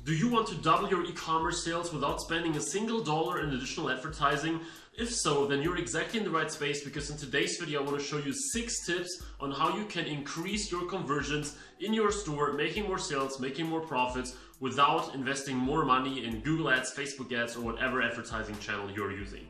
Do you want to double your e-commerce sales without spending a single dollar in additional advertising? If so, then you're exactly in the right space, because in today's video I want to show you 6 tips on how you can increase your conversions in your store, making more sales, making more profits without investing more money in Google Ads, Facebook ads, or whatever advertising channel you're using.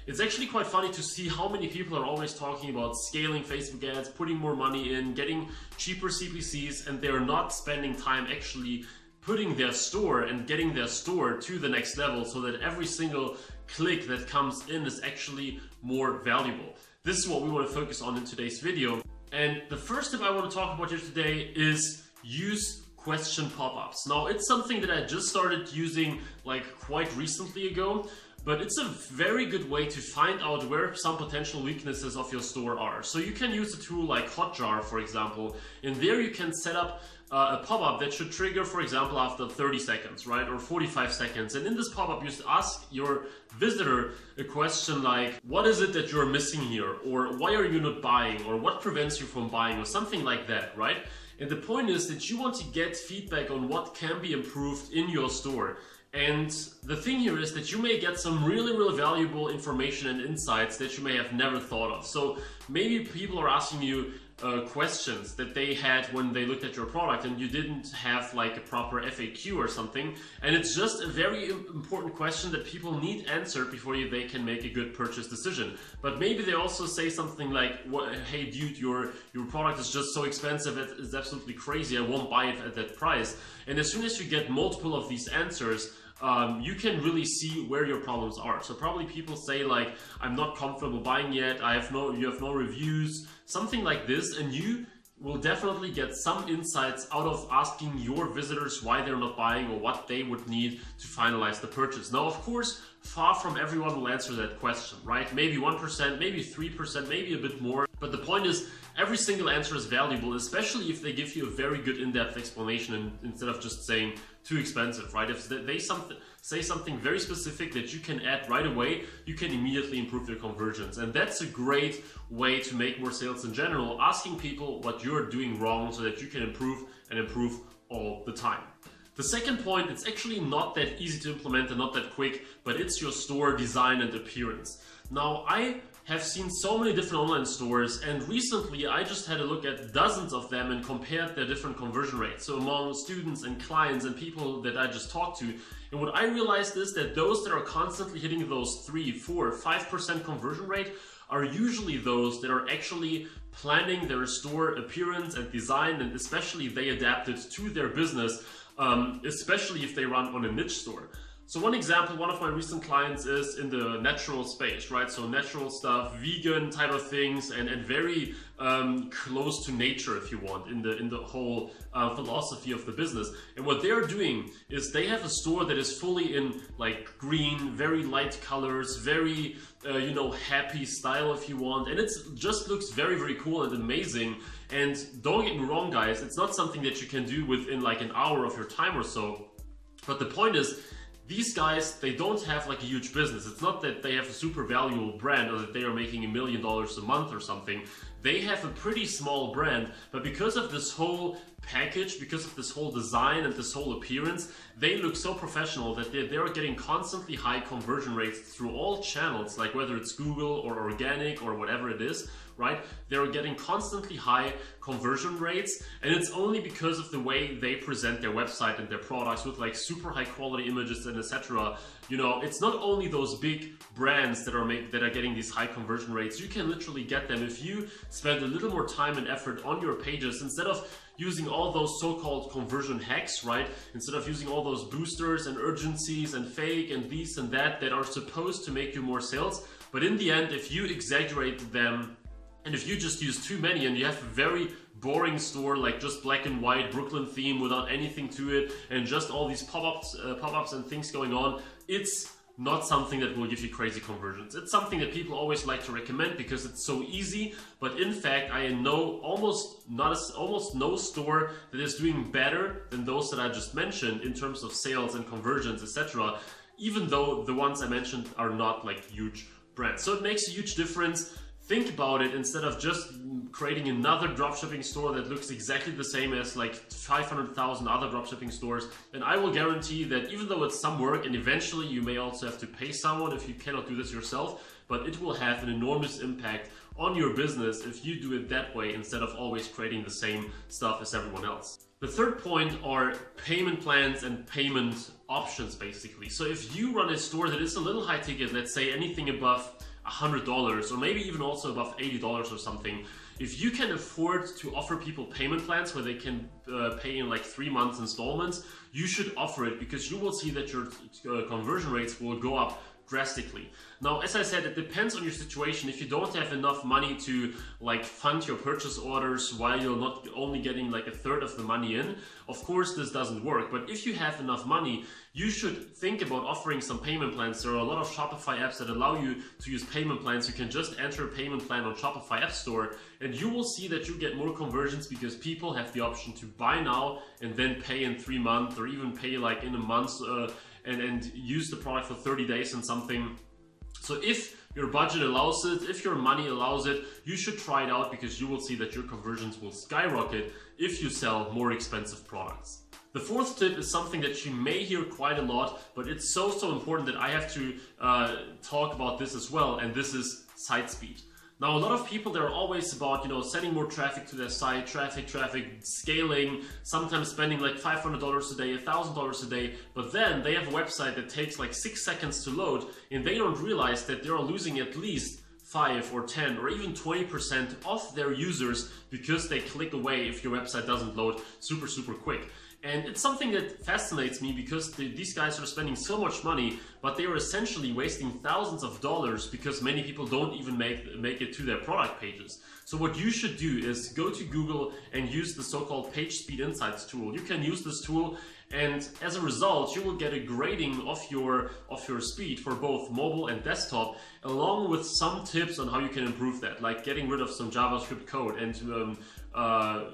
It's actually quite funny to see how many people are always talking about scaling Facebook ads, putting more money in, getting cheaper CPCs, and they're not spending time actually putting their store and getting their store to the next level so that every single click that comes in is actually more valuable. This is what we want to focus on in today's video. And the first tip I want to talk about here today is use question pop-ups. Now, it's something that I just started using like quite recently ago, but it's a very good way to find out where some potential weaknesses of your store are. So you can use a tool like Hotjar, for example. In there you can set up a pop-up that should trigger, for example, after 30 seconds, right? Or 45 seconds. And in this pop-up, you ask your visitor a question like, what is it that you're missing here? Or why are you not buying? Or what prevents you from buying? Or something like that, right? And the point is that you want to get feedback on what can be improved in your store. And the thing here is that you may get some really valuable information and insights that you may have never thought of. So maybe people are asking you questions that they had when they looked at your product and you didn't have like a proper FAQ or something, and it's just a very important question that people need answered before they can make a good purchase decision. But maybe they also say something like, hey dude, your product is just so expensive, it's absolutely crazy, I won't buy it at that price. And as soon as you get multiple of these answers, you can really see where your problems are. So probably people say like, I'm not comfortable buying yet, you have no reviews, something like this, and you will definitely get some insights out of asking your visitors why they're not buying or what they would need to finalize the purchase. Now, of course, far from everyone will answer that question, right? Maybe 1%, maybe 3%, maybe a bit more. But the point is, every single answer is valuable, especially if they give you a very good in-depth explanation instead of just saying too expensive, right? If they say something very specific that you can add right away, you can immediately improve your conversions. And that's a great way to make more sales in general, asking people what you're doing wrong so that you can improve and improve all the time. The second point, it's actually not that easy to implement and not that quick, but it's your store design and appearance. Now, I have seen so many different online stores, and recently I just had a look at dozens of them and compared their different conversion rates. So among students and clients and people that I just talked to, and what I realized is that those that are constantly hitting those 3, 4, 5% conversion rate are usually those that are actually planning their store appearance and design, and especially they adapt it to their business, especially if they run on a niche store. So one example, one of my recent clients is in the natural space, right? So natural stuff, vegan type of things, and very close to nature, if you want, in the whole philosophy of the business. And what they're doing is they have a store that is fully in like green, very light colors, very happy style, if you want, and it just looks very cool and amazing. And don't get me wrong, guys, it's not something that you can do within like an hour of your time or so. But the point is, these guys, they don't have like a huge business. It's not that they have a super valuable brand or that they are making $1 million a month or something. They have a pretty small brand, but because of this whole package, because of this whole design and this whole appearance, they look so professional that they're getting constantly high conversion rates through all channels, like whether it's Google or organic or whatever it is, right? They're getting constantly high conversion rates, and it's only because of the way they present their website and their products with like super high quality images and etc. It's not only those big brands that are getting these high conversion rates. You can literally get them if you spend a little more time and effort on your pages, instead of using all those so-called conversion hacks, right? Instead of using all those boosters and urgencies and fake and this and that are supposed to make you more sales. But in the end, if you exaggerate them, and if you just use too many and you have a very boring store, like just black and white Brooklyn theme without anything to it and just all these pop-ups and things going on, it's not something that will give you crazy conversions. It's something that people always like to recommend because it's so easy, but in fact I know almost no store that is doing better than those that I just mentioned in terms of sales and conversions, etc., even though the ones I mentioned are not like huge brands. So it makes a huge difference. think about it instead of just creating another dropshipping store that looks exactly the same as like 500,000 other dropshipping stores. And I will guarantee that even though it's some work and eventually you may also have to pay someone if you cannot do this yourself, but it will have an enormous impact on your business if you do it that way instead of always creating the same stuff as everyone else. The third point are payment plans and payment options, basically. So if you run a store that is a little high ticket, let's say anything above $100 or maybe even also above $80 or something, if you can afford to offer people payment plans where they can pay in like 3 months installments, you should offer it, because you will see that your conversion rates will go up drastically. Now, as I said, it depends on your situation. If you don't have enough money to like fund your purchase orders while you're not only getting like a third of the money in, of course this doesn't work. But if you have enough money, you should think about offering some payment plans. There are a lot of Shopify apps that allow you to use payment plans. You can just enter a payment plan on Shopify App Store and you will see that you get more conversions because people have the option to buy now and then pay in 3 months or even pay like in a month and use the product for 30 days and something. So if your budget allows it, if your money allows it, you should try it out, because you will see that your conversions will skyrocket if you sell more expensive products. The fourth tip is something that you may hear quite a lot, but it's so important that I have to talk about this as well, and this is site speed. Now, a lot of people, they're always about, sending more traffic to their site, traffic, scaling, sometimes spending like $500 a day, $1,000 a day, but then they have a website that takes like 6 seconds to load, and they don't realize that they're losing at least 5 or 10 or even 20% of their users because they click away if your website doesn't load super quick. And it's something that fascinates me, because these guys are spending so much money, but they are essentially wasting thousands of dollars because many people don't even make it to their product pages. So what you should do is go to Google and use the so-called Page Speed Insights tool. You can use this tool, and as a result, you will get a grading of your speed for both mobile and desktop, along with some tips on how you can improve that, like getting rid of some JavaScript code and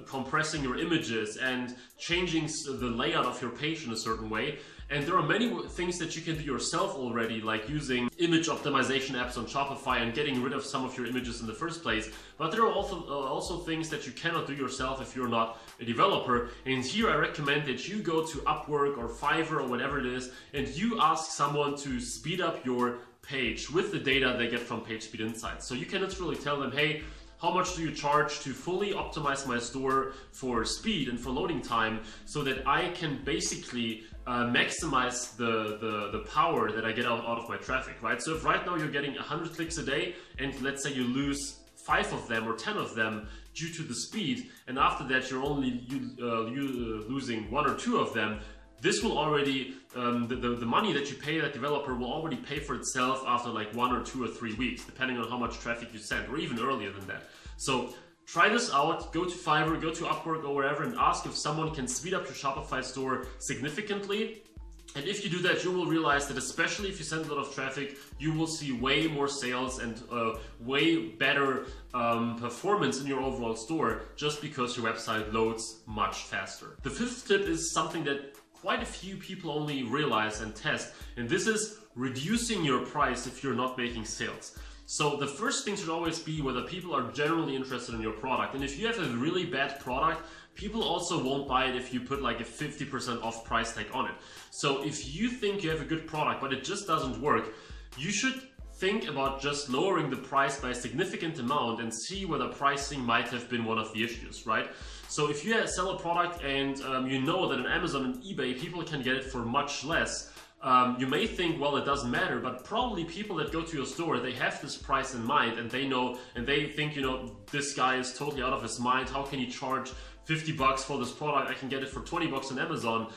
compressing your images and changing the layout of your page in a certain way. And there are many things that you can do yourself already, like using image optimization apps on Shopify and getting rid of some of your images in the first place. But there are also things that you cannot do yourself if you're not a developer. And here I recommend that you go to Upwork or Fiverr or whatever it is, and you ask someone to speed up your page with the data they get from Page Speed Insights. So you can literally tell them, hey, how much do you charge to fully optimize my store for speed and for loading time, so that I can basically maximize the power that I get out of my traffic, right? So if right now you're getting 100 clicks a day, and let's say you lose 5 of them or 10 of them due to the speed, and after that you're only losing 1 or 2 of them, this will already, the money that you pay that developer will already pay for itself after like 1 or 2 or 3 weeks, depending on how much traffic you send, or even earlier than that. So try this out, go to Fiverr, go to Upwork or wherever, and ask if someone can speed up your Shopify store significantly. And if you do that, you will realize that especially if you send a lot of traffic, you will see way more sales and way better performance in your overall store, just because your website loads much faster. The fifth tip is something that quite a few people only realize and test, and this is reducing your price if you're not making sales. So the first thing should always be whether people are generally interested in your product. And if you have a really bad product, people also won't buy it if you put like a 50% off price tag on it. So if you think you have a good product but it just doesn't work, you should think about just lowering the price by a significant amount and see whether pricing might have been one of the issues, right? So if you sell a product and you know that on Amazon and eBay people can get it for much less, you may think, well, it doesn't matter, but probably people that go to your store, they have this price in mind, and they know, and they think, this guy is totally out of his mind. How can he charge 50 bucks for this product? I can get it for 20 bucks on Amazon.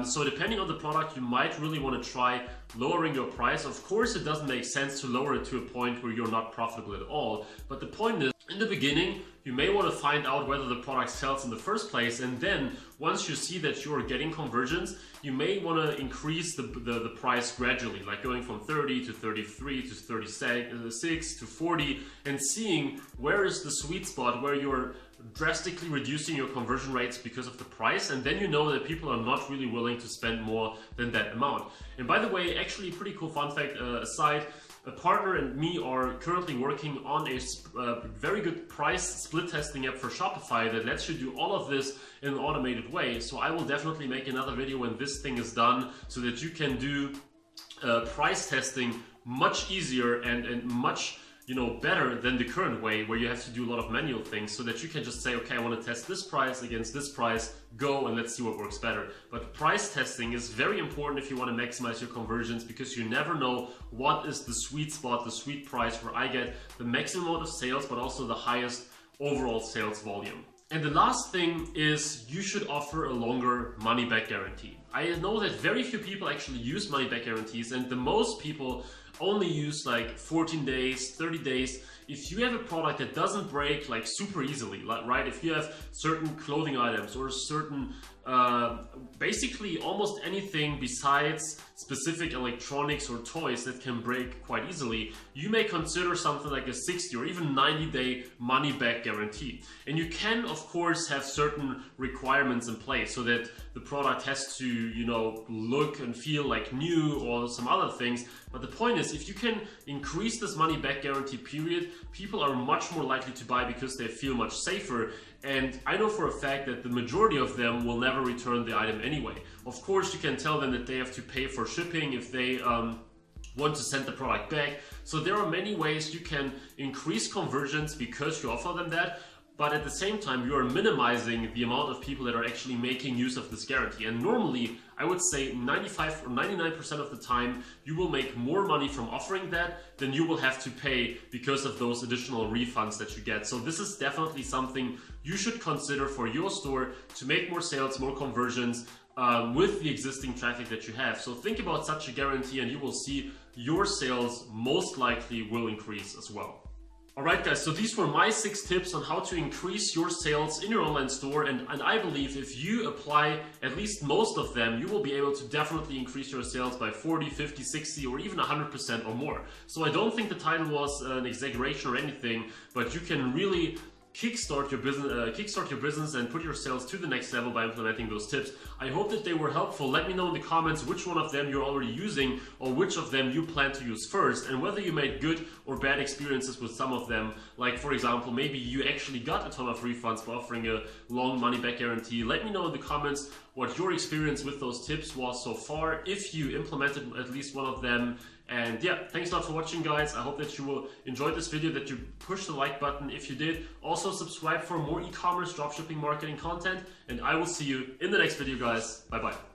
So depending on the product, you might really want to try lowering your price. Of course, it doesn't make sense to lower it to a point where you're not profitable at all. But the point is, in the beginning, you may want to find out whether the product sells in the first place, and then once you see that you're getting conversions, you may want to increase the price gradually, like going from 30 to 33 to 36 to 40, and seeing where is the sweet spot where your drastically reducing your conversion rates because of the price, and then you know that people are not really willing to spend more than that amount. And by the way, actually a pretty cool fun fact aside, a partner and me are currently working on a very good price split testing app for Shopify that lets you do all of this in an automated way. So I will definitely make another video when this thing is done so that you can do price testing much easier and much better than the current way where you have to do a lot of manual things, so that you can just say, okay, I want to test this price against this price, go and let's see what works better. But price testing is very important if you want to maximize your conversions, because you never know what is the sweet spot, the sweet price where I get the maximum amount of sales but also the highest overall sales volume. And the last thing is you should offer a longer money back guarantee. I know that very few people actually use money back guarantees, and the most people only use like 14 days, 30 days. If you have a product that doesn't break like super easily, right? If you have certain clothing items or certain, basically almost anything besides specific electronics or toys that can break quite easily, you may consider something like a 60 or even 90-day money back guarantee. And you can, of course, have certain requirements in place so that the product has to, look and feel like new or some other things. But the point is, if you can increase this money back guarantee period, people are much more likely to buy because they feel much safer. And I know for a fact that the majority of them will never return the item anyway. Of course, you can tell them that they have to pay for shipping if they want to send the product back. So there are many ways you can increase conversions because you offer them that. But at the same time, you are minimizing the amount of people that are actually making use of this guarantee. And normally, I would say 95 or 99% of the time, you will make more money from offering that than you will have to pay because of those additional refunds that you get. So this is definitely something you should consider for your store to make more sales, more conversions with the existing traffic that you have. So think about such a guarantee and you will see your sales most likely will increase as well. Alright guys, so these were my 6 tips on how to increase your sales in your online store, and I believe if you apply at least most of them, you will be able to definitely increase your sales by 40, 50, 60 or even 100% or more. So I don't think the title was an exaggeration or anything, but you can really kickstart your business and put your sales to the next level by implementing those tips. I hope that they were helpful. Let me know in the comments which one of them you're already using or which of them you plan to use first, and whether you made good or bad experiences with some of them. Like for example, maybe you actually got a ton of refunds for offering a long money back guarantee. Let me know in the comments what your experience with those tips was so far, if you implemented at least one of them. And yeah, thanks a lot for watching guys. I hope that you will enjoy this video, that you push the like button if you did. Also subscribe for more e-commerce dropshipping marketing content, and I will see you in the next video guys. Bye bye.